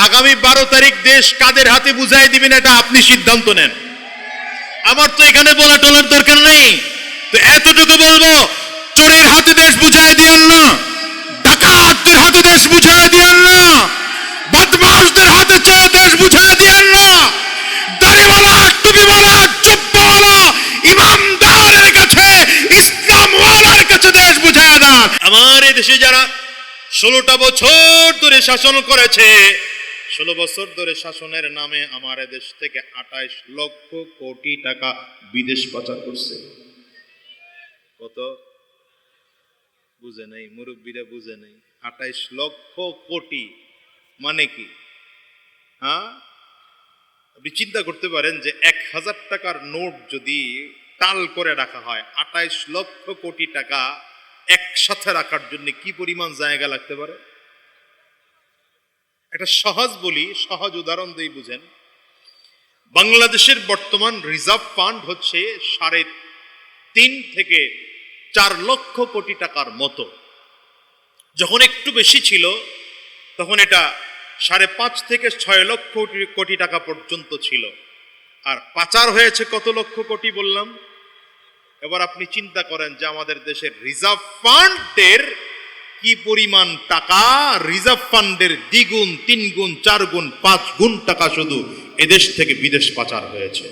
আগামী 12 তারিখ দেশ কাদের হাতে বুঝাই দিবেন এটা আপনি সিদ্ধান্ত নেন। আমার তো এখানে বলা টলার দরকার নেই, তো এতটুকু বলবো, চোরের হাতে দেশ বুঝাই দিয়েন না, ডাকাতদের হাতে দেশ বুঝাই দিয়েন না, বদমাশদের হাতে চেয়ে দেশ বুঝাই দিয়েন না, দাড়িওয়ালা, টুপিওয়ালা, জুব্বাওয়ালা, ইমামদারের কাছে, ইসলামওয়ালার কাছে দেশ বুঝায় না। আমার এই দেশে যারা 16টা বছর ধরে শাসন করেছে, 16 বছর ধরে শাসনের নামে আমার দেশ থেকে 28 লক্ষ কোটি টাকা বিদেশ পাচার করছে। কত বুঝে নাই, মুরব্বীরা বুঝে নাই। 28 লক্ষ কোটি মানে কি? হ্যাঁ, আপনি চিন্তা করতে পারেন যে 1000 টাকার নোট যদি টাল করে রাখা হয়, 28 লক্ষ কোটি টাকা একসাথে রাখার জন্য কি পরিমাণ জায়গা লাগতে পারে। একটা সহজ বলি, সহজ উদাহরণ দিয়ে বুঝেন। বাংলাদেশের বর্তমান রিজার্ভ ফান্ড হচ্ছে 3.5 থেকে 4 লক্ষ কোটি টাকার মতো। যখন একটু বেশি ছিল তখন এটা 5.5 থেকে 6 লক্ষ কোটি টাকা পর্যন্ত ছিল। আর পাচার হয়েছে কত লক্ষ কোটি বললাম। এবার আপনি চিন্তা করেন যে আমাদের দেশের রিজার্ভ ফান্ডের কি পরিমাণ টাকা, রিজার্ভ ফান্ডের 2 গুণ 3 গুণ 4 গুণ 5 গুণ টাকা শুধু এদেশ থেকে বিদেশ পাচার হয়েছে।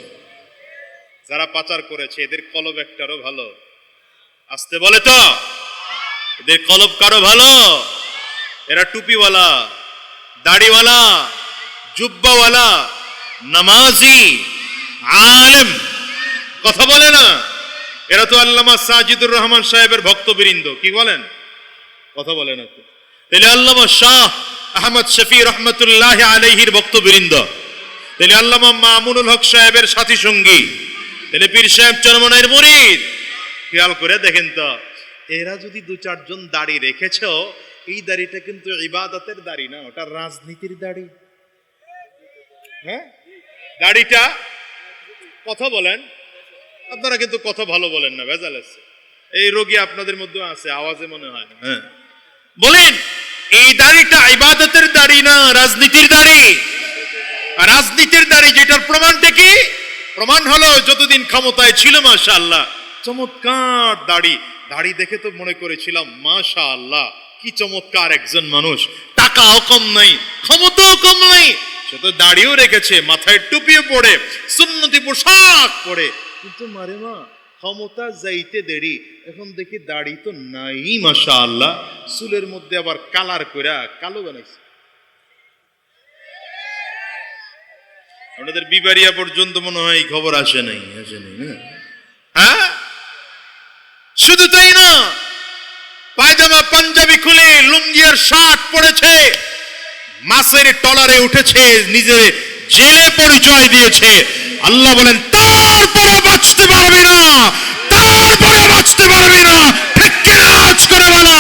যারা পাচার করেছে এদের কলব একটারও ভালো, আসতে বলে তো, এদের কলব কারো ভালো? এরা টুপিওয়ালা, দাড়িওয়ালা, জুব্বাওয়ালা, নামাজি, আলেম, কথা বলে না। এরা তো আল্লামা সাজিদুর রহমান সাহেবের ভক্তবৃন্দ, কি বলেন? কথা বলে না তো। তাহলে আল্লামা শাহ আহমদ শফি রহমতুল্লাহ আলাইহির ভক্তবৃন্দ, তাহলে আল্লামা মামুনুল হক সাহেবের সাথী সঙ্গী, তাহলে পীর সাহেব চরমনাইয়ের মুরিদ। খেয়াল করে দেখেন তো, এরা যদি 2-4 জন দাড়ি রেখেছে, এই দাড়িটা কিন্তু ইবাদতের দাড়ি না, ওটা রাজনীতির দাড়ি। হ্যাঁ, দাড়িটা, কথা বলেন, আপনারা কিন্তু কথা ভালো বলেন না, ভেজাল আছে। এই রোগী আপনাদের মধ্যে আছে, আওয়াজে মনে হয়। হ্যাঁ বলেন, এই দাড়িটা ইবাদতের দাড়ি না রাজনীতির দাড়ি? রাজনীতির দাড়ি, যেটার প্রমাণটা কি? প্রমাণ হলো যতদিন ক্ষমতায় ছিল মাশাআল্লাহ চমৎকার দাড়ি, দাড়ি দেখে তো মনে করেছিলাম মাশাআল্লাহ কি চমৎকার একজন মানুষ, টাকাও কম নাই, ক্ষমতাও কম নাই, সে তো দাড়িও রেখেছে, মাথায় টুপিও পরে, সুন্নতি পোশাক পরে। কিন্তু মারে মা, ক্ষমতা যাইতে দেরি, এখন দেখি দাড়ি তো নাই মাশাআল্লাহ, চুলের মধ্যে আবার কালার কইরা কালো বানাইছে। আপনাদের বিবারিয়া পর্যন্ত মনে হয় এই খবর আসে নাই না? হ্যাঁ, শুধু তাই না, পায়জামা পাঞ্জাবি খুলে লুঙ্গি আর শার্ট পরেছে, মাছের টলারে উঠেছে, নিজের জেলে পরিচয় দিয়েছে। আল্লাহ বলেন তারপরে বাঁচতে পারবে না, তারপরে বাঁচতে পারবে না, ঠিক কিনা আজ করে বলো।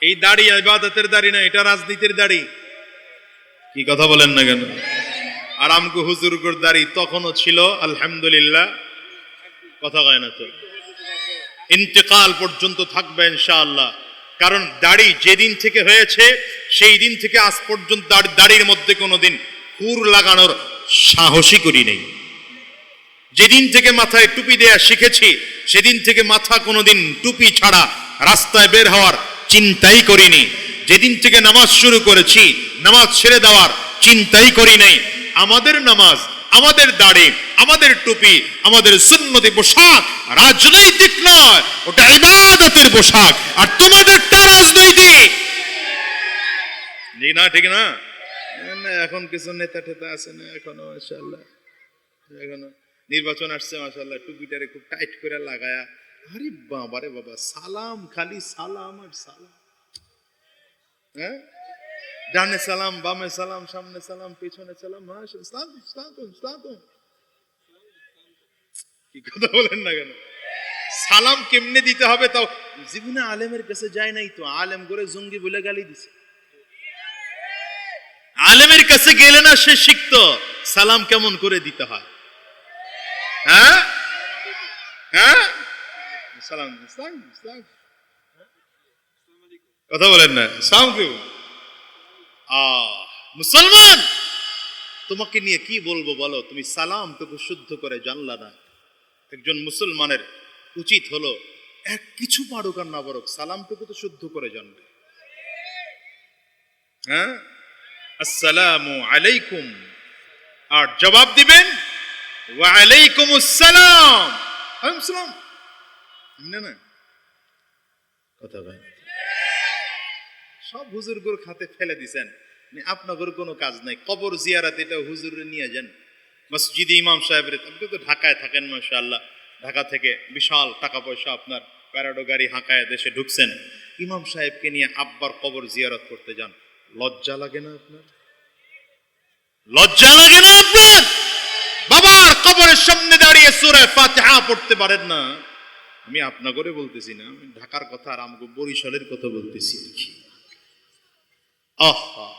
এই দাড়ি ইবাদতের দাড়ি না, এটা রাজনীতির দাড়ি। কি কথা বলেন না কেন? আর আমগো হুজুরগর দাড়ি তখনও ছিল আলহামদুলিল্লাহ, কথা কয় না তো, ইন্তেকাল পর্যন্ত থাকবে ইনশাআল্লাহ। কারণ দাড়ি যেদিন থেকে হয়েছে সেই দিন থেকে আজ পর্যন্ত দাড়ির মধ্যে কোনোদিন খুর লাগানোর সাহসই করি নেই। যেদিন থেকে মাথায় টুপি দেয়া শিখেছি সেদিন থেকে মাথা কোনোদিন টুপি ছাড়া রাস্তায় বের হওয়ার চিন্তাই করিনি। যেদিন থেকে নামাজ শুরু করেছি নামাজ ছেড়ে দেওয়ার চিন্তাই করি নাই। আমাদের নামাজ, আমাদের দাড়ি, আমাদের টুপি, আমাদের সুন্নতি পোশাক রাজনৈতিক নয়, ওটা ইবাদতের পোশাক। আর তোমাদেরটা রাজনৈতিক। না ঠিক না? এখন কিছু নেতা টেতা আছে না এখনো মাশাআল্লাহ, এখনো নির্বাচন আসছে মাশাআল্লাহ, টুপিটারে খুব টাইট করে লাগায়া, আরে বাবা রে বাবা, সালাম, খালি সালাম আর সালাম। হ্যাঁ, ডানে সালাম, বামে সালাম, সামনে সালাম, পেছনে সালাম, কি কথা বলেন না কেন? সালাম কেমনে দিতে হবে তাও জীবনে আলেমের কাছে যায় নাই তো, আলেম করে জঙ্গি বলে গালি দিছে। আলেমের কাছে গেলে না সে শিখতো সালাম কেমন করে দিতে হয়। হ্যাঁ হ্যাঁ, সালাম, কথা বলেন না, সালাম কেউ আহ মুসলমান, তোমাকে নিয়ে কি বলবো বলো, তুমি সালামটুকু শুদ্ধ করে জানলা না। একজন মুসলমানের উচিত হলো এক কিছু পারুক আর না পারুক সালামটুকু তো শুদ্ধ করে জানবে। হ্যাঁ, আসসালামু আলাইকুম, আর জবাব দিবেন ওয়া আলাইকুমুস সালাম। ওয়ালাইকুম সালাম। না না, কথা ভাই, সব হুজুরগুর খাতে ফেলে দিছেন, আপনাদের কোনো কাজ নাই। কবর জিয়ারাত এটা হুজুরে নিয়ে যান মসজিদে ইমাম সাহেবের। আপনি তো ঢাকায় থাকেন মাশাআল্লাহ, ঢাকা থেকে বিশাল টাকা পয়সা আপনার প্যারাডো গাড়ি হাঁকায় দেশে ঢুকছেন, ইমাম সাহেবকে নিয়ে আব্বার কবর জিয়ারত করতে যান। লজ্জা লাগে না আপনার? লজ্জা লাগে না আপনার? বাবার কবরের সামনে দাঁড়িয়ে সূরা ফাতিহা পড়তে পারেন না? আমি আপনা করে বলতেছি না, আমি ঢাকার কথা আর আমাকে বরিশালের কথা বলতেছি। আহা,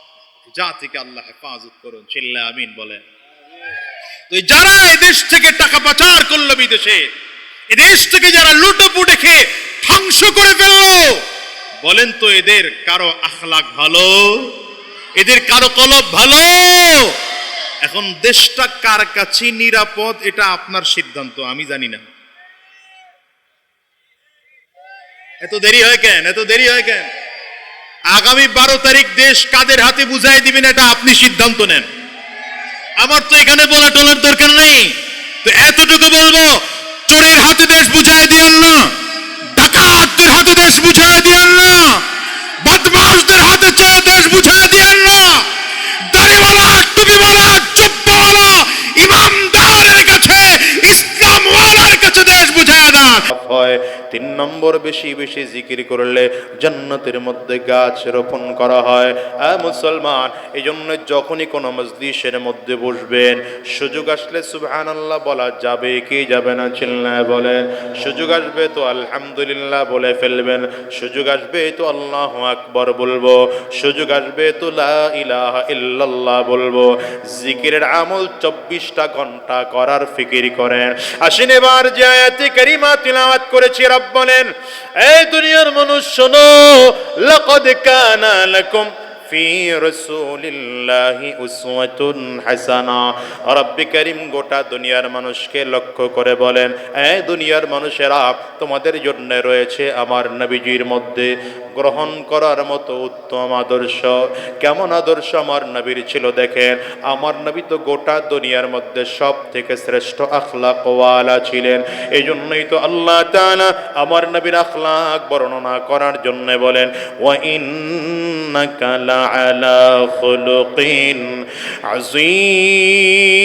জাতিকে আল্লাহ হেফাজত করুন, চিল্লা আমিন বলেন। তো যারা এদেশ থেকে টাকা পাচার করলো বিদেশে, এদেশ থেকে যারা লুটোপুটে খেয়ে ধ্বংস করে ফেললো, বলেন তো এদের কারো আখলাক ভালো? এদের কারো কলব ভালো? এখন দেশটা কার কাছে নিরাপদ এটা আপনার সিদ্ধান্ত, আমি জানি না। এত দেরি হয় কেন? এত দেরি হয় কেন? আগামী 12 তারিখ দেশ কাদের হাতে বুঝাই দিবেন এটা আপনি সিদ্ধান্ত নেন। আমার তো এখানে বলা টলার দরকার নেই। তো এতটুকু বলবো, চোরের হাতে দেশ বুঝাই দিয়েন না, ডাকাতদের হাতে দেশ বুঝাই দিয়েন না, বদমাশদের হাতে দেশ বুঝাই দিয়েন না, দাড়িওয়ালা, টুপিওয়ালা, জুব্বাওয়ালা ইমামদারের কাছে, ইসলামওয়ালার কাছে দেশ বুঝাই দেন। হয় 3 নম্বর, বেশি বেশি জিকির করলে জান্নাতের মধ্যে গাছ রোপণ করা হয়। মুসলমান, এই জন্য যখনই কোনো মজলিসের মধ্যে বসবেন, সুযোগ আসলে সুবহানাল্লাহ বলা যাবে কি যাবে না? চিল্লায় বলেন। সুযোগ আসবে তো আলহামদুলিল্লাহ বলে ফেলবেন, সুযোগ আসবে তো আল্লাহু আকবার বলবো, সুযোগ আসবে তো লা ইলাহা ইল্লাল্লাহ বলবো। জিকিরের আমল 24টা ঘন্টা করার ফিকির করেন। আসেন এবার যে আয়াতে কারিমা তিলাওয়াত করেছি, রব বলেন, এই দুনিয়ার মানুষ শোনো, লাকাদ কানা লাকুম ফি রাসূলিল্লাহি উসওয়াতুন হাসানা। রব্বে কারীম গোটা দুনিয়ার মানুষকে লক্ষ্য করে বলেন, এই দুনিয়ার মানুষেরা, তোমাদের জন্য রয়েছে আমার নবীজির মধ্যে গ্রহণ করার মতো উত্তম আদর্শ। কেমন আদর্শ আমার নবীর ছিল দেখেন। আমার নবী তো গোটা দুনিয়ার মধ্যে সব থেকে শ্রেষ্ঠ আখলাকওয়ালা ছিলেন। এই জন্যই তো আল্লাহ তাআলা আমার নবীর আখলাক বর্ণনা করার জন্য বলেন, ওয়া ইন্নাকা লাআলা খুলুকিন আযীম।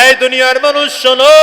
এই দুনিয়ার মানুষ শোনো,